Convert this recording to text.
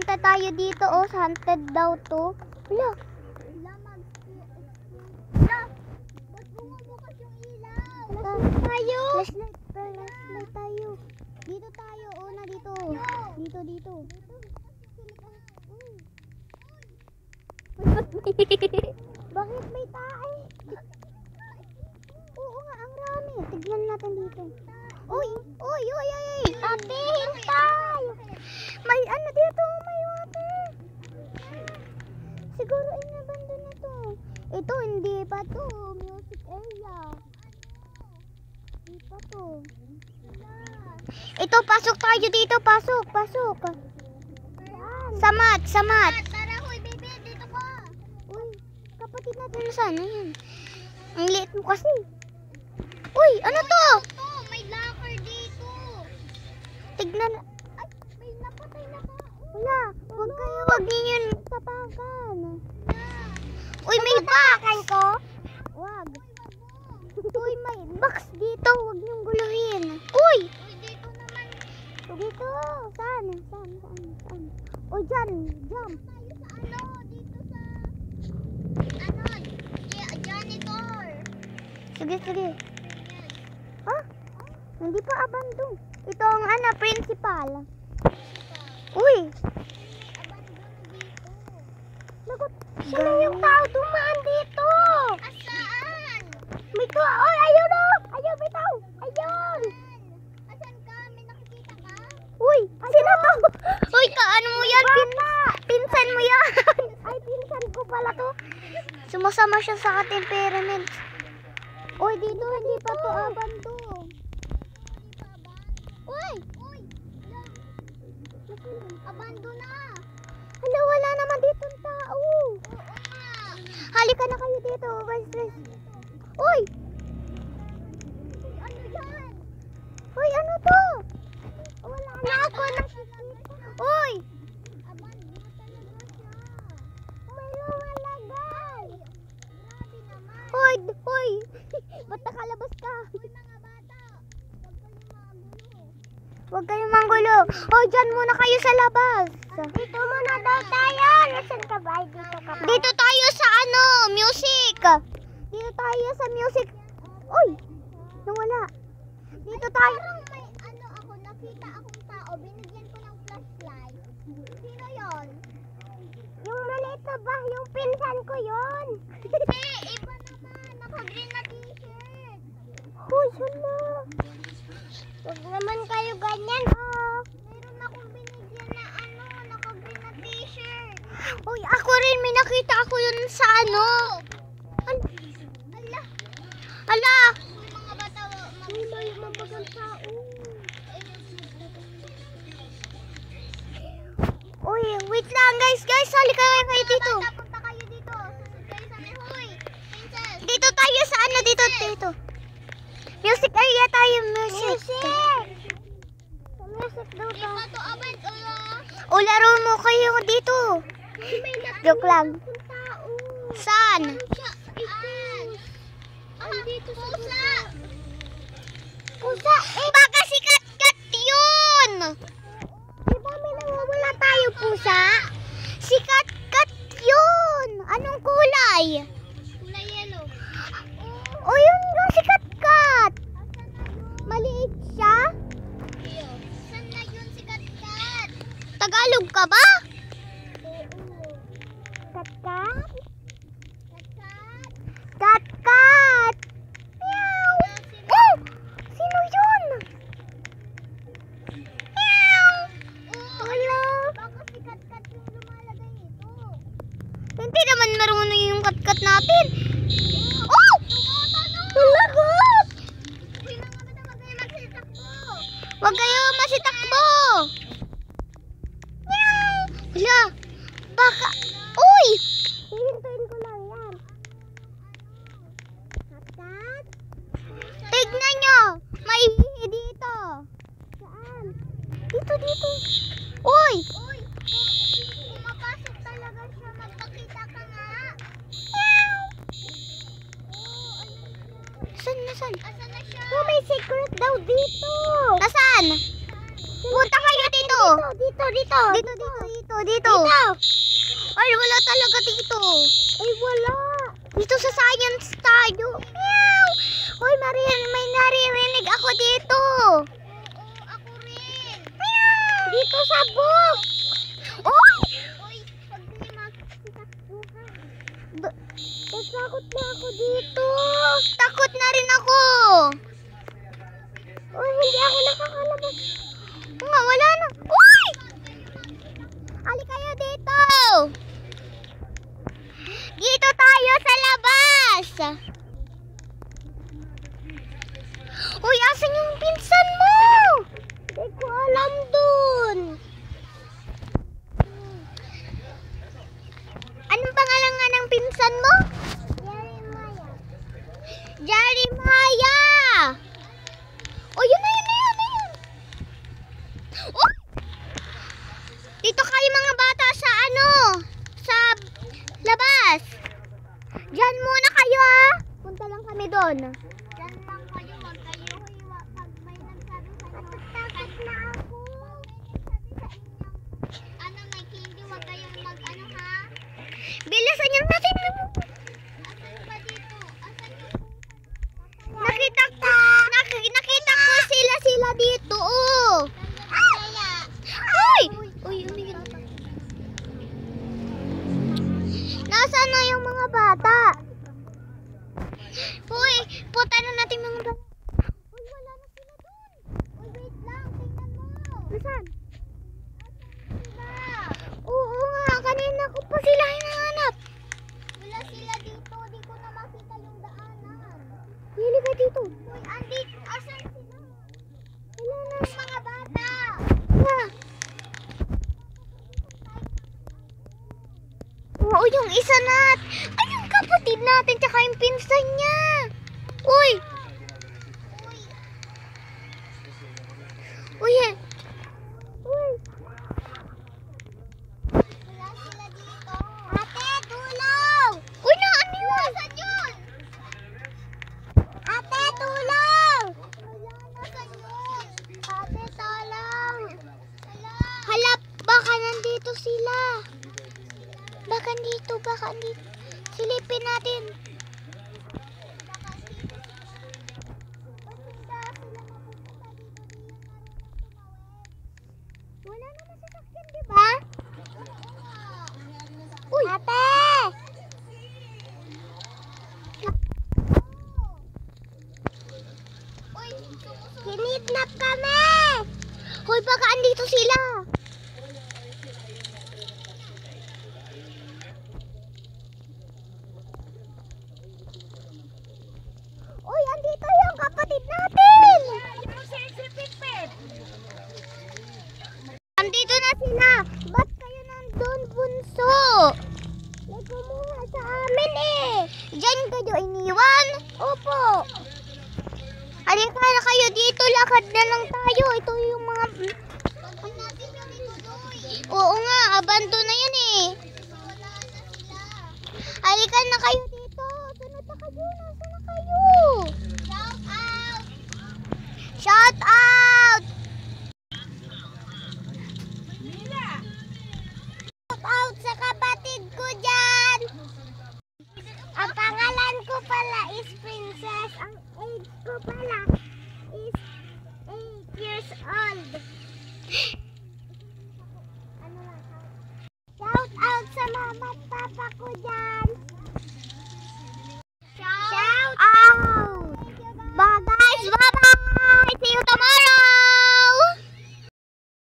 punta tayo dito. Oh, haunted daw to. Wala. Ba't bumubukas yung ilaw? Tayo. Flashlight tayo. Dito tayo. Una dito. Dito. Bakit may tae? Oo nga, ang rami. Tignan natin dito. Uy. Ate, hintay. May ano dito, may water. Siguro inabando na to. Ito, hindi pa to. Music area. Hindi pa to. Ito, pasok tayo dito. Pasok. Samat. Tara, huy, baby, dito ka. Uy, kapatid natin saan? Ayan. Ang liit mo kasi. Uy, ano to? May locker dito. Tignan. Ay, may napatay na ba? Wala. Huwag niyo yun tapakan. Uy, may box. Ko? Wag. Uy, may box dito. Huwag niyong guluhin. Uy, Dito naman. dito. Saan? Uy, dyan. Jump. Tayo sa dito sa, janitor. Sige. Ah? Hindi pa abandon. Ito ang principal. Uy. Lagot. Sino yung tao dumaan dito? Asaan? May to. Oy, ayun o. Ayun, may tao. Ayun. Asan ka? May nakikita ka? Uy, sino to? Uy, ano mo yan? Pinsan mo yan. Ay, pinsan ko pala to. Sumasama siya sa temperament. Uy, dito hindi pa to abandon. Uy! Abando na. Hala, wala naman dito ang tao. Oo nga. Halika na kayo dito. Uy! Ano yan? Uy, ano to? Wala na ako nakikita. Uy! Abando na talaga siya. May lumalagay. Grabe naman. Uy! Ba't nakalabas ka? Uy, mga bata. Huwag Huwag kayong magulo. kayong manggulo. Oh, dyan muna kayo sa labas. Dito muna daw tayo. Nasaan ka ba? Dito tayo sa music. Dito tayo sa music. Uy! Nawala. Dito tayo. Parang may ako, nakita akong tao. Binigyan ko ng flashlight. Sino yon? Yung maliit na ba? Yung pinsan ko yon. Iba naman. Naka-green na t-shirt. Uy, hala. Huwag naman kayo ganyan, oh. Meron akong binigyan na naka-green na t-shirt. Uy, ako rin. May nakita ako yun sa Ala. Hala. Uy, mga bata. May mabagang tao. Uy, wait lang guys. Halika kayo dito. Punta kayo dito. Susunod kayo sa amin. Huy, princess. Dito tayo sa dito. Music area tayo, music. Sa music daw Di ba to abad? O, laro mo kayo dito. Joke lang. Tao. Saan? Andito sa pusa. Pusa. Baka si Kat yun. Di ba may nawawala tayo, pusa? Si Kat yun. Anong kulay? Kulay yellow. O, yun nga si Kat. Maliit siya? Saan na yun si Kat? Tagalog ka ba? Kat? Meow! Oh! Sino yun? Meow! Hello? Baka si Kat yung lumalagay nito. Hindi naman marunong yung kat natin. Oh! Lagot! Huwag kayo masitakbo. Meow! Hala! Baka... Uy! Hihintuin ko lang yan. Kat? Tignan nyo! May hihi dito. Saan? Dito. Uy! Pumapasok talaga siya. Magpakita ka nga. Meow! Nasaan? Asan na siya? Oh, may secret daw dito. Nasaan? Punta kayo dito. Dito. Dito. Ay, wala talaga dito. Ay, wala. Dito sa science tayo. Meow. Hoy, may naririnig ako dito. Oo, ako rin. Meow. Dito sa book. Oy! Uy, pag di magsitakbuhan. Takot na ako dito. Takot na rin ako. Uy, hindi ako nakakalabas. Nga, wala na. Uy! Ali kayo dito. Dito tayo sa labas. Uy, asan yung pinsan mo? Hindi ko alam dun. Anong pangalan nga ng pinsan mo? Jeremiah. Oh, yun na. Oh! Dito kayo mga bata sa sa labas. Diyan muna kayo ha. Punta lang kami doon. Diyan lang kayo, wag kayo hiwa. Pag may nagsabi sa inyo, takot na ako. Pag may nagsabi sa inyo, may candy, wag kayong mag-ano ha. Bilisan niyo natin. Asan ba dito? Asan yung Nakita ko sila dito. Oh. kaya? Uy, umigil. Nasaan na yung mga bata? Uy, punta na natin mga bata. Uy, wala na sila dun. Uy, wait lang. Tingnan mo. Nasaan? Diba? Oo nga, kanina ko pa sila hinahanap. Wala sila dito. Di ko na makita yung daanan. Hili ka dito. Uy, andito. Asan sila? Wala na. Yung mga bata. Ha? Oo, yung isa ay yung kapatid natin tsaka yung pinsan niya. Uy! Uy, Uy! Uy! wala sila dito. Ate, tulong! Uy, na ano yun? Nasaan yun? Ate, tulong! Wala, nasaan yun? Ate, tulong! Wala. Hala, baka nandito sila. Baka dito. Silipin natin. Wala naman sasakyan, di ba? Uy! Ate! Uy, sumusunod. Kinidnap kami! Hoy, baka andito sila. Uy, andito yung kapatid natin! Andito na sila! Ba't kayo nandun, bunso? May kumuha sa amin eh! Diyan kayo iniwan? Opo! Halika na kayo dito, lakad na lang tayo. Ito yung mga... Pagod natin yung ituloy. Oo nga, abando na yan eh. Wala na sila. Halika na kayo dito. Sunod na kayo, nasa na kayo? Shout out! Shout out! Shout out sa kapatid ko dyan. Ang pangalan ko pala is Princess. Ang age ko pala is 8 years old. Shout out sa mama at papa ko dyan.